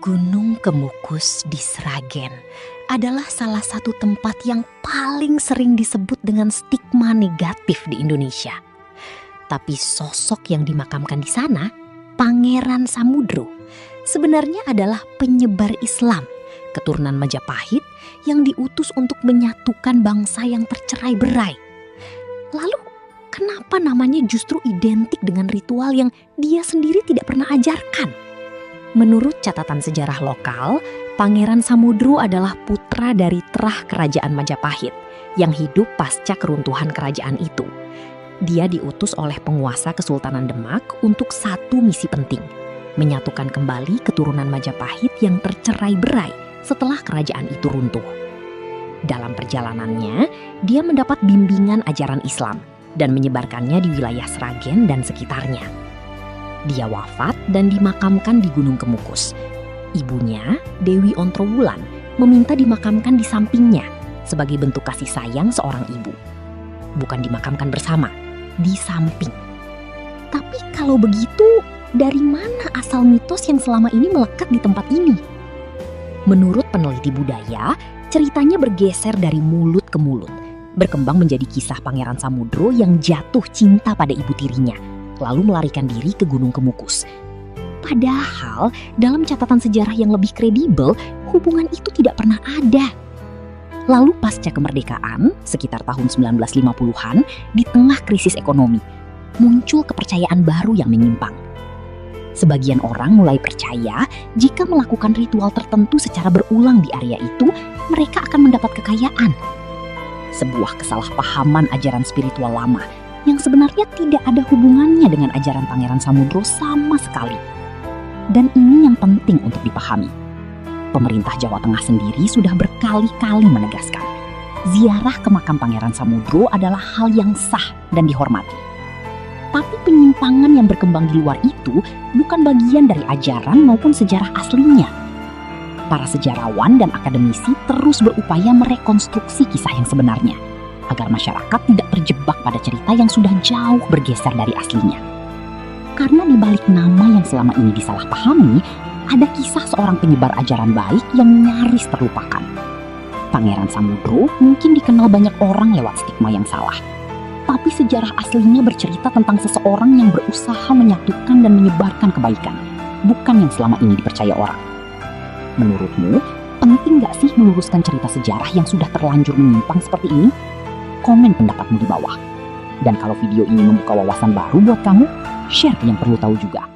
Gunung Kemukus di Sragen adalah salah satu tempat yang paling sering disebut dengan stigma negatif di Indonesia. Tapi sosok yang dimakamkan di sana, Pangeran Samudro, sebenarnya adalah penyebar Islam, keturunan Majapahit yang diutus untuk menyatukan bangsa yang tercerai-berai. Lalu, kenapa namanya justru identik dengan ritual yang dia sendiri tidak pernah ajarkan? Menurut catatan sejarah lokal, Pangeran Samudro adalah putra dari terah kerajaan Majapahit yang hidup pasca keruntuhan kerajaan itu. Dia diutus oleh penguasa Kesultanan Demak untuk satu misi penting, menyatukan kembali keturunan Majapahit yang tercerai-berai setelah kerajaan itu runtuh. Dalam perjalanannya, dia mendapat bimbingan ajaran Islam dan menyebarkannya di wilayah Sragen dan sekitarnya. Dia wafat dan dimakamkan di Gunung Kemukus. Ibunya, Dewi Ontrowulan, meminta dimakamkan di sampingnya sebagai bentuk kasih sayang seorang ibu. Bukan dimakamkan bersama, di samping. Tapi kalau begitu, dari mana asal mitos yang selama ini melekat di tempat ini? Menurut peneliti budaya, ceritanya bergeser dari mulut ke mulut, berkembang menjadi kisah Pangeran Samudro yang jatuh cinta pada ibu tirinya, lalu melarikan diri ke Gunung Kemukus. Padahal dalam catatan sejarah yang lebih kredibel, hubungan itu tidak pernah ada. Lalu pasca kemerdekaan, sekitar tahun 1950-an, di tengah krisis ekonomi, muncul kepercayaan baru yang menyimpang. Sebagian orang mulai percaya jika melakukan ritual tertentu secara berulang di area itu, mereka akan mendapat kekayaan. Sebuah kesalahpahaman ajaran spiritual lama yang sebenarnya tidak ada hubungannya dengan ajaran Pangeran Samudro sama sekali. Dan ini yang penting untuk dipahami. Pemerintah Jawa Tengah sendiri sudah berkali-kali menegaskan, ziarah ke makam Pangeran Samudro adalah hal yang sah dan dihormati. Tapi penyimpangan yang berkembang di luar itu bukan bagian dari ajaran maupun sejarah aslinya. Para sejarawan dan akademisi terus berupaya merekonstruksi kisah yang sebenarnya, agar masyarakat tidak terjebak pada cerita yang sudah jauh bergeser dari aslinya. Karena di balik nama yang selama ini disalahpahami, ada kisah seorang penyebar ajaran baik yang nyaris terlupakan. Pangeran Samudro mungkin dikenal banyak orang lewat stigma yang salah. Tapi sejarah aslinya bercerita tentang seseorang yang berusaha menyatukan dan menyebarkan kebaikan, bukan yang selama ini dipercaya orang. Menurutmu, penting gak sih meluruskan cerita sejarah yang sudah terlanjur menyimpang seperti ini? Komen pendapatmu di bawah. Dan kalau video ini membuka wawasan baru buat kamu, share yang perlu tahu juga.